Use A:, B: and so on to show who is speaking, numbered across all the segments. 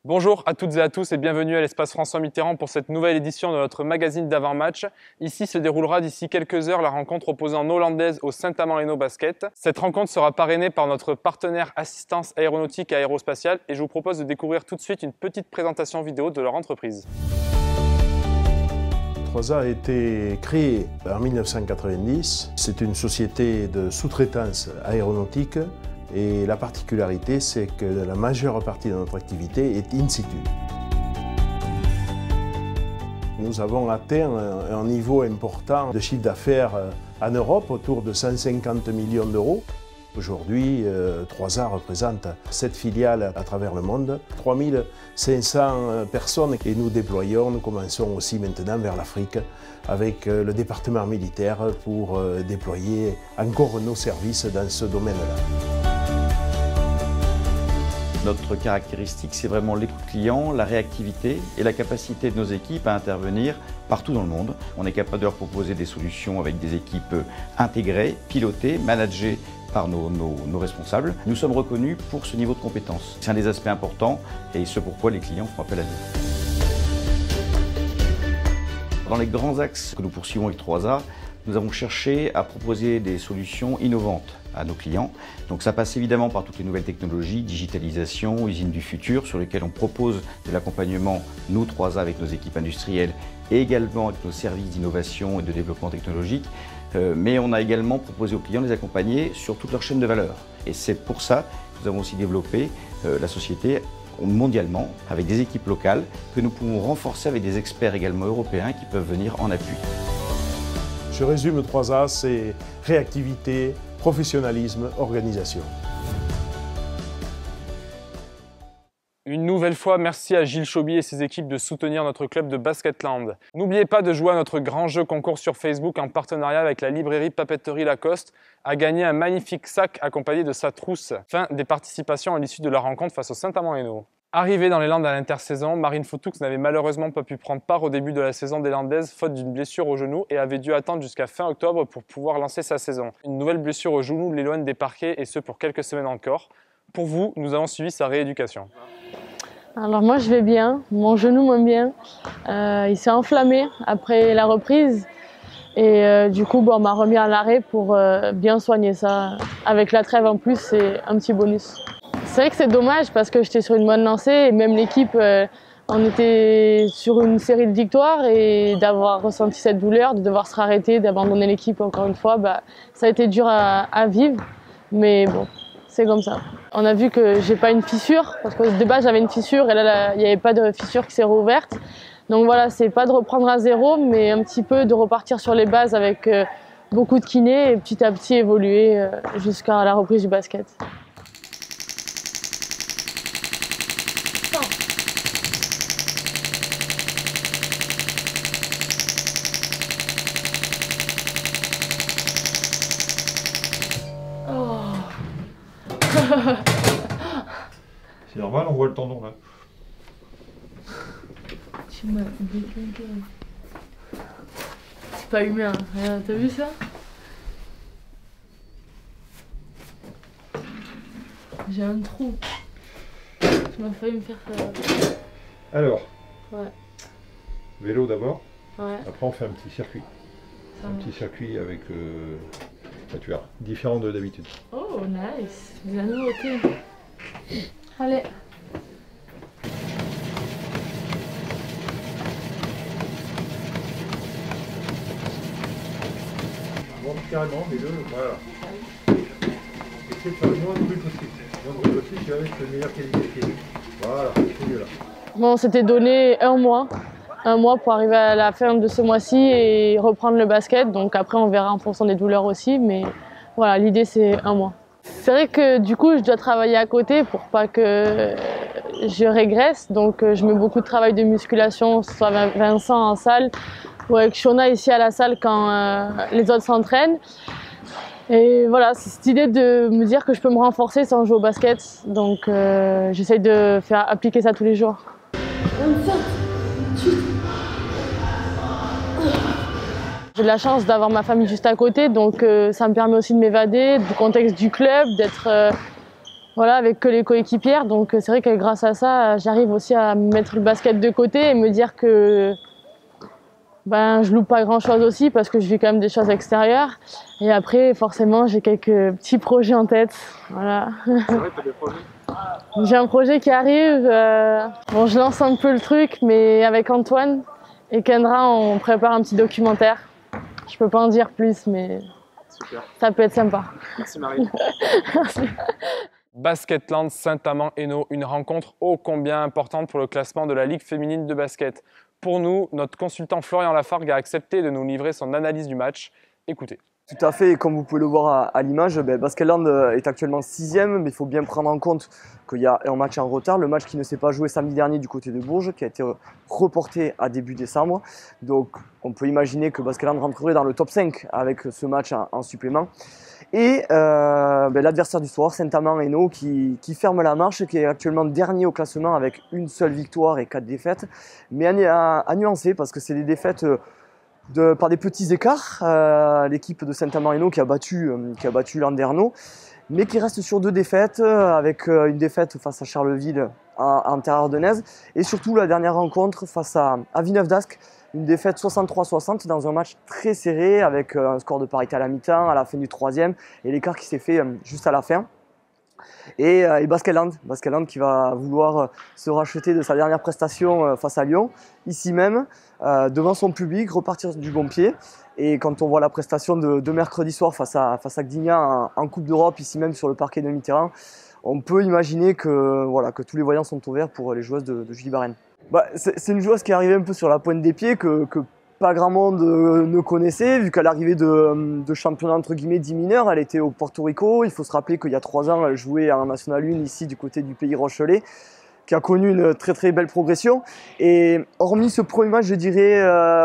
A: Bonjour à toutes et à tous et bienvenue à l'espace François Mitterrand pour cette nouvelle édition de notre magazine d'avant-match. Ici se déroulera d'ici quelques heures la rencontre opposant Hollandaise au Saint-Amand-Hainaut Basket. Cette rencontre sera parrainée par notre partenaire Assistance Aéronautique et Aérospatiale et je vous propose de découvrir tout de suite une petite présentation vidéo de leur entreprise.
B: 3A a été créée en 1990. C'est une société de sous-traitance aéronautique et la particularité, c'est que la majeure partie de notre activité est in situ. Nous avons atteint un niveau important de chiffre d'affaires en Europe, autour de 150 millions d'euros. Aujourd'hui, 3A représente 7 filiales à travers le monde, 3500 personnes et nous déployons, nous commençons aussi maintenant vers l'Afrique avec le département militaire pour déployer encore nos services dans ce domaine-là.
C: Notre caractéristique, c'est vraiment l'écoute client, la réactivité et la capacité de nos équipes à intervenir partout dans le monde. On est capable de leur proposer des solutions avec des équipes intégrées, pilotées, managées par nos responsables. Nous sommes reconnus pour ce niveau de compétence. C'est un des aspects importants et ce pourquoi les clients font appel à nous. Dans les grands axes que nous poursuivons avec 3A, nous avons cherché à proposer des solutions innovantes à nos clients. Donc ça passe évidemment par toutes les nouvelles technologies, digitalisation, usines du futur, sur lesquelles on propose de l'accompagnement, nous 3A avec nos équipes industrielles et également avec nos services d'innovation et de développement technologique. Mais on a également proposé aux clients de les accompagner sur toute leur chaîne de valeur. Et c'est pour ça que nous avons aussi développé la société mondialement avec des équipes locales que nous pouvons renforcer avec des experts également européens qui peuvent venir en appui.
B: Je résume 3A, c'est réactivité, professionnalisme, organisation.
A: Une nouvelle fois, merci à Gilles Chauby et ses équipes de soutenir notre club de Basketland. N'oubliez pas de jouer à notre grand jeu concours sur Facebook en partenariat avec la librairie Papeterie Lacoste à gagner un magnifique sac accompagné de sa trousse. Fin des participations à l'issue de la rencontre face au Saint-Amand-Hainaut. Arrivée dans les Landes à l'intersaison, Marine Foutoux n'avait malheureusement pas pu prendre part au début de la saison des Landaises faute d'une blessure au genou et avait dû attendre jusqu'à fin octobre pour pouvoir lancer sa saison. Une nouvelle blessure au genou l'éloigne des parquets et ce pour quelques semaines encore. Pour vous, nous avons suivi sa rééducation.
D: Alors moi je vais bien, mon genou m'aime bien. Il s'est enflammé après la reprise et du coup on m'a remis à l'arrêt pour bien soigner ça. Avec la trêve en plus, c'est un petit bonus. C'est vrai que c'est dommage parce que j'étais sur une bonne lancée et même l'équipe, on était sur une série de victoires et d'avoir ressenti cette douleur, de devoir se arrêter, d'abandonner l'équipe encore une fois, ça a été dur à vivre, mais bon, c'est comme ça. On a vu que j'ai pas une fissure, parce que de base j'avais une fissure et là il n'y avait pas de fissure qui s'est rouverte. Donc voilà, c'est pas de reprendre à zéro, mais un petit peu de repartir sur les bases avec beaucoup de kiné et petit à petit évoluer jusqu'à la reprise du basket.
E: C'est normal, on voit le tendon là.
D: Tu m'as déclinqué. C'est pas humain, t'as vu ça? J'ai un trou. Tu m'as failli me faire ça.
E: Alors,
D: Ouais.
E: vélo d'abord,
D: Ouais.
E: après on fait un petit circuit.
D: Ça
E: Un
D: va.
E: petit circuit avec, tu vois, différent de d'habitude.
D: Oh, nice. De la nouveauté. Allez.
E: Bon, carrément, les deux, voilà. Essaye de faire le moins de bruit possible. Le moins de bruit possible, tu vas avec la meilleure qualité. Voilà, c'est mieux là.
D: Bon, on s'était donné un mois pour arriver à la fin de ce mois-ci et reprendre le basket. Donc après, on verra en fonction des douleurs aussi. Mais voilà, l'idée, c'est un mois. C'est vrai que du coup, je dois travailler à côté pour pas que je régresse. Donc je mets beaucoup de travail de musculation, soit avec Vincent en salle ou avec Shona ici à la salle quand les autres s'entraînent. Et voilà, c'est cette idée de me dire que je peux me renforcer sans jouer au basket. Donc j'essaye de faire appliquer ça tous les jours. J'ai de la chance d'avoir ma famille juste à côté, donc ça me permet aussi de m'évader du contexte du club, d'être voilà, avec que les coéquipières. Donc c'est vrai que grâce à ça, j'arrive aussi à mettre le basket de côté et me dire que je loupe pas grand-chose aussi parce que je vis quand même des choses extérieures. Et après, forcément, j'ai quelques petits projets en tête. Voilà.
A: C'est vrai, tu as des projets?
D: J'ai un projet qui arrive. Bon, je lance un peu le truc, mais avec Antoine et Kendra, on prépare un petit documentaire. Je peux pas en dire plus, mais
A: Super.
D: Ça peut être sympa.
A: Merci Marie.
D: Merci.
A: Basketland Saint-Amand-Hainaut, une rencontre ô combien importante pour le classement de la Ligue féminine de basket. Pour nous, notre consultant Florian Lafargue a accepté de nous livrer son analyse du match. Écoutez.
F: Tout à fait, et comme vous pouvez le voir à l'image, Basketland est actuellement 6e, mais il faut bien prendre en compte qu'il y a un match en retard, le match qui ne s'est pas joué samedi dernier du côté de Bourges, qui a été reporté à début décembre. Donc on peut imaginer que Basketland rentrerait dans le top 5 avec ce match en supplément. Et l'adversaire du soir, Saint-Amand-Hainaut, qui ferme la marche, qui est actuellement dernier au classement avec une seule victoire et 4 défaites, mais à nuancer parce que c'est des défaites par des petits écarts. L'équipe de Saint-Amand-Hainaut qui a battu Landerneau, mais qui reste sur 2 défaites, avec une défaite face à Charleville en terre ardennaise, et surtout la dernière rencontre face à Villeneuve d'Ascq, une défaite 63-60 dans un match très serré, avec un score de parité à la mi-temps, à la fin du 3e, et l'écart qui s'est fait juste à la fin. Et Basketland qui va vouloir se racheter de sa dernière prestation face à Lyon, ici même, devant son public, repartir du bon pied. Et quand on voit la prestation de mercredi soir face à Gdynia en Coupe d'Europe, ici même sur le parquet de Mitterrand, on peut imaginer que tous les voyants sont ouverts pour les joueuses de Julie Barène. C'est une joueuse qui est arrivée un peu sur la pointe des pieds, que pas grand monde ne connaissait, vu qu'à l'arrivée de championnat entre guillemets 10 mineurs, elle était au Porto Rico. Il faut se rappeler qu'il y a 3 ans, elle jouait en National 1 ici du côté du pays Rochelais, qui a connu une très très belle progression. Et hormis ce premier match, je dirais,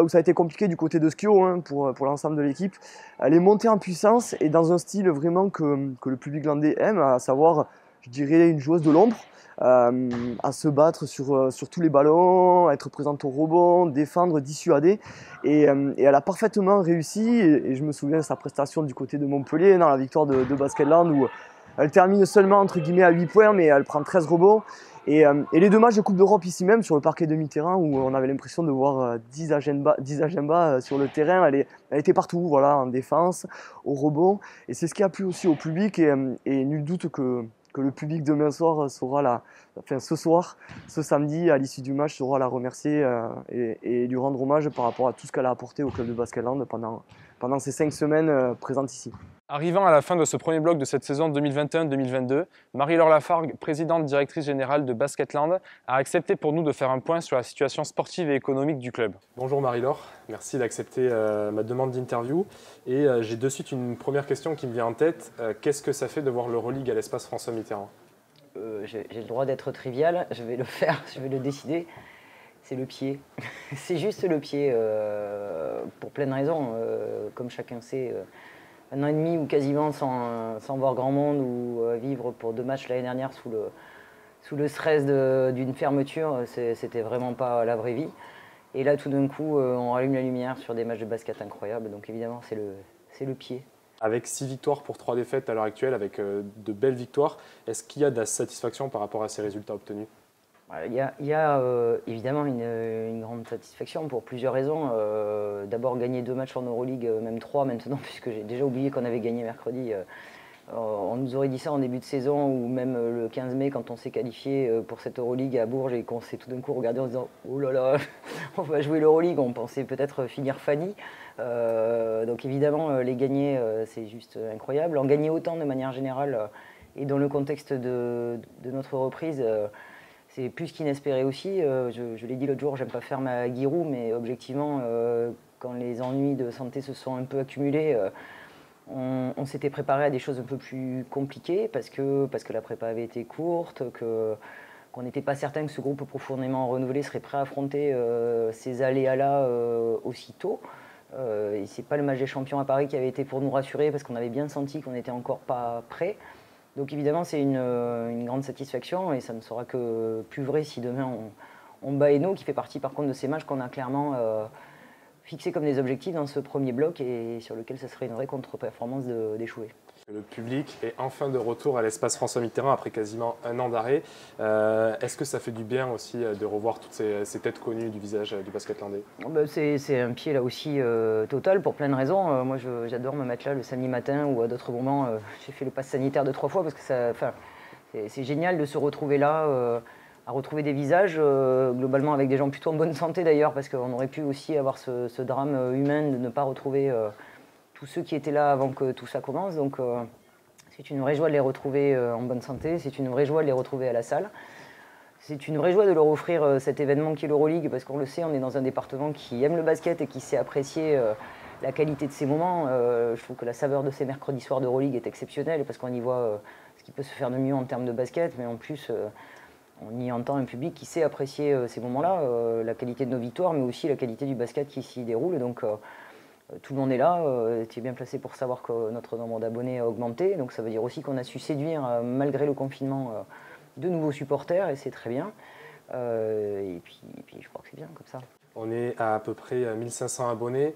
F: où ça a été compliqué du côté de Skio pour l'ensemble de l'équipe, elle est montée en puissance et dans un style vraiment que le public landais aime, à savoir, je dirais, une joueuse de l'ombre. À se battre sur tous les ballons, être présente au rebond, défendre, dissuader. Et elle a parfaitement réussi. Et je me souviens de sa prestation du côté de Montpellier, dans la victoire de Basketland, où elle termine seulement entre guillemets à 8 points, mais elle prend 13 rebonds. Et les 2 matchs de Coupe d'Europe ici même, sur le parquet de Mitterrand, où on avait l'impression de voir 10 Agenba sur le terrain. Elle était partout, voilà, en défense, au rebond. Et c'est ce qui a plu aussi au public. Et nul doute que le public demain soir ce samedi, à l'issue du match, saura la remercier et lui rendre hommage par rapport à tout ce qu'elle a apporté au club de Basketland pendant ces 5 semaines présentes ici.
A: Arrivant à la fin de ce premier bloc de cette saison 2021-2022, Marie-Laure Lafargue, présidente directrice générale de Basketland, a accepté pour nous de faire un point sur la situation sportive et économique du club. Bonjour Marie-Laure, merci d'accepter ma demande d'interview. Et j'ai de suite une première question qui me vient en tête. Qu'est-ce que ça fait de voir l'Euroleague à l'espace François Mitterrand ?
G: J'ai le droit d'être trivial, je vais le faire, je vais le décider. C'est le pied. C'est juste le pied, pour plein de raisons. Comme chacun sait, 1 an et demi ou quasiment sans voir grand monde ou vivre pour 2 matchs l'année dernière sous le stress d'une fermeture, c'était vraiment pas la vraie vie. Et là, tout d'un coup, on rallume la lumière sur des matchs de basket incroyables. Donc évidemment, c'est le pied. Avec
A: 6 victoires pour 3 défaites à l'heure actuelle, avec de belles victoires, est-ce qu'il y a de la satisfaction par rapport à ces résultats obtenus ?
G: Il y a évidemment une grande satisfaction pour plusieurs raisons. D'abord, gagner 2 matchs en Euroleague, même 3 maintenant, puisque j'ai déjà oublié qu'on avait gagné mercredi. On nous aurait dit ça en début de saison, ou même le 15 mai, quand on s'est qualifié pour cette Euroleague à Bourges et qu'on s'est tout d'un coup regardé en se disant « Oh là là, on va jouer l'Euroleague », on pensait peut-être finir Fanny. Donc évidemment, les gagner, c'est juste incroyable. En gagner autant de manière générale, et dans le contexte de notre reprise, c'est plus qu'inespéré aussi. Je l'ai dit l'autre jour, j'aime pas faire ma guirou, mais objectivement, quand les ennuis de santé se sont un peu accumulés, on s'était préparé à des choses un peu plus compliquées parce que la prépa avait été courte, qu'on n'était pas certain que ce groupe profondément renouvelé serait prêt à affronter ces aléas-là aussitôt. Et c'est pas le match des champions à Paris qui avait été pour nous rassurer parce qu'on avait bien senti qu'on n'était encore pas prêt. Donc évidemment, c'est une grande satisfaction et ça ne sera que plus vrai si demain on bat Hainaut, qui fait partie par contre de ces matchs qu'on a clairement fixés comme des objectifs dans ce premier bloc et sur lequel ça serait une vraie contre-performance d'échouer.
A: Le public est enfin de retour à l'espace François Mitterrand après quasiment un an d'arrêt. Est-ce que ça fait du bien aussi de revoir toutes ces têtes connues du visage du basket landais?
G: C'est un pied là aussi total pour plein de raisons. Moi j'adore me mettre là le samedi matin ou à d'autres moments. J'ai fait le pass sanitaire 2-3 fois parce que c'est génial de se retrouver là, à retrouver des visages, globalement avec des gens plutôt en bonne santé d'ailleurs, parce qu'on aurait pu aussi avoir ce drame humain de ne pas retrouver tous ceux qui étaient là avant que tout ça commence. Donc c'est une vraie joie de les retrouver en bonne santé, c'est une vraie joie de les retrouver à la salle. C'est une vraie joie de leur offrir cet événement qui est l'Euroleague, parce qu'on le sait, on est dans un département qui aime le basket et qui sait apprécier la qualité de ces moments. Je trouve que la saveur de ces mercredis soirs d'Euroleague est exceptionnelle, parce qu'on y voit ce qui peut se faire de mieux en termes de basket, mais en plus on y entend un public qui sait apprécier ces moments-là, la qualité de nos victoires, mais aussi la qualité du basket qui s'y déroule. Donc tout le monde est là, tu es bien placé pour savoir que notre nombre d'abonnés a augmenté, donc ça veut dire aussi qu'on a su séduire, malgré le confinement, de nouveaux supporters, et c'est très bien. Et puis je crois que c'est bien comme ça.
A: On est à peu près 1500 abonnés,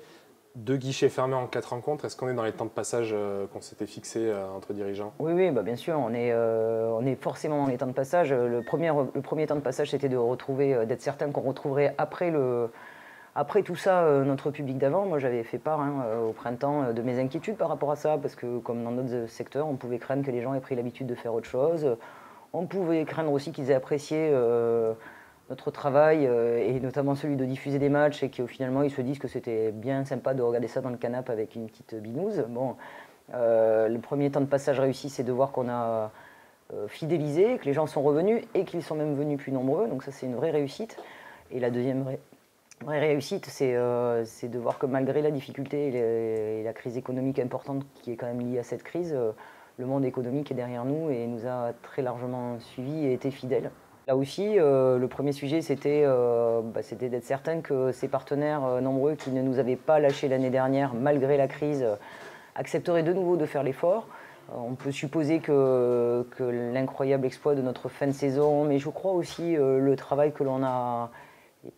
A: 2 guichets fermés en 4 rencontres. Est-ce qu'on est dans les temps de passage qu'on s'était fixés entre dirigeants?
G: Oui, bien sûr, on est forcément dans les temps de passage. Le premier temps de passage, c'était d'être certain qu'on retrouverait après tout ça, notre public d'avant. Moi, j'avais fait part au printemps de mes inquiétudes par rapport à ça, parce que comme dans d'autres secteurs, on pouvait craindre que les gens aient pris l'habitude de faire autre chose. On pouvait craindre aussi qu'ils aient apprécié notre travail, et notamment celui de diffuser des matchs, et qu'au finalement, ils se disent que c'était bien sympa de regarder ça dans le canapé avec une petite binouse. Bon, le premier temps de passage réussi, c'est de voir qu'on a fidélisé, que les gens sont revenus, et qu'ils sont même venus plus nombreux. Donc ça, c'est une vraie réussite. Et la deuxième vraie réussite, c'est de voir que malgré la difficulté et la crise économique importante qui est quand même liée à cette crise, le monde économique est derrière nous et nous a très largement suivis et été fidèles. Là aussi, le premier sujet, c'était d'être certain que ces partenaires nombreux qui ne nous avaient pas lâchés l'année dernière, malgré la crise, accepteraient de nouveau de faire l'effort. On peut supposer que l'incroyable exploit de notre fin de saison, mais je crois aussi le travail que l'on a...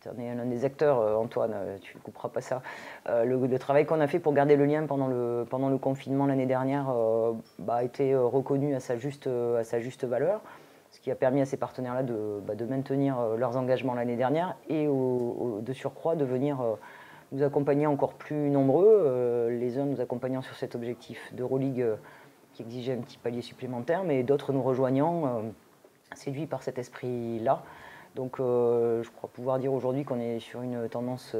G: Tu en es l'un des acteurs, Antoine, tu ne couperas pas ça. Le travail qu'on a fait pour garder le lien pendant le confinement l'année dernière a été reconnu à sa juste valeur, ce qui a permis à ces partenaires-là de maintenir leurs engagements l'année dernière et de surcroît de venir nous accompagner encore plus nombreux, les uns nous accompagnant sur cet objectif d'Euroleague qui exigeait un petit palier supplémentaire, mais d'autres nous rejoignant, séduits par cet esprit-là. Donc je crois pouvoir dire aujourd'hui qu'on est sur une tendance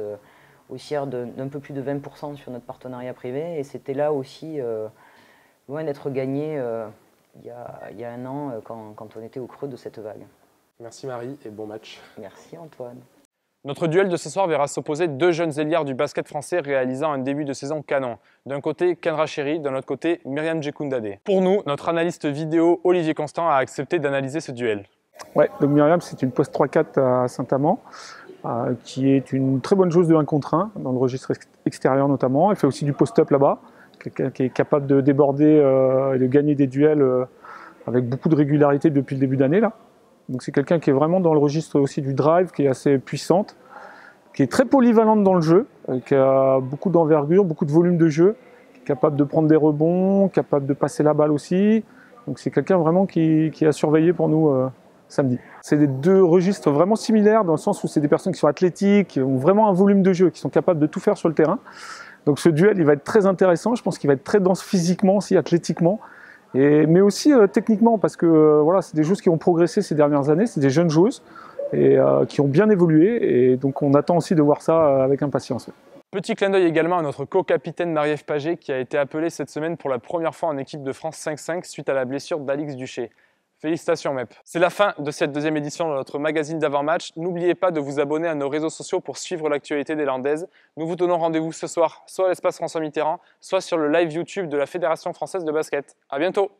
G: haussière d'un peu plus de 20% sur notre partenariat privé. Et c'était là aussi loin d'être gagné il y a un an quand on était au creux de cette vague.
A: Merci Marie et bon match.
G: Merci Antoine.
A: Notre duel de ce soir verra s'opposer 2 jeunes ailières du basket français réalisant un début de saison canon. D'un côté, Ken Racheri, de l'autre côté, Myriam Djekundade. Pour nous, notre analyste vidéo Olivier Constant a accepté d'analyser ce duel.
H: Ouais, donc Myriam, c'est une poste 3-4 à Saint-Amand, qui est une très bonne joueuse de 1 contre 1, dans le registre extérieur notamment. Elle fait aussi du post-up là-bas, quelqu'un qui est capable de déborder et de gagner des duels avec beaucoup de régularité depuis le début d'année là. Donc c'est quelqu'un qui est vraiment dans le registre aussi du drive, qui est assez puissante, qui est très polyvalente dans le jeu, qui a beaucoup d'envergure, beaucoup de volume de jeu, qui est capable de prendre des rebonds, capable de passer la balle aussi. Donc c'est quelqu'un vraiment qui a surveillé pour nous samedi. C'est des 2 registres vraiment similaires dans le sens où c'est des personnes qui sont athlétiques, qui ont vraiment un volume de jeu, qui sont capables de tout faire sur le terrain. Donc ce duel, il va être très intéressant. Je pense qu'il va être très dense physiquement, aussi athlétiquement, mais aussi techniquement, parce que voilà, c'est des joueuses qui ont progressé ces dernières années, c'est des jeunes joueuses et qui ont bien évolué. Et donc on attend aussi de voir ça avec impatience.
A: Petit clin d'œil également à notre co-capitaine Marie-Ève Paget qui a été appelée cette semaine pour la première fois en équipe de France 5-5 suite à la blessure d'Alix Duché. Félicitations MEP. C'est la fin de cette 2e édition de notre magazine d'avant-match. N'oubliez pas de vous abonner à nos réseaux sociaux pour suivre l'actualité des Landaises. Nous vous donnons rendez-vous ce soir, soit à l'espace François Mitterrand, soit sur le live YouTube de la Fédération française de basket. À bientôt.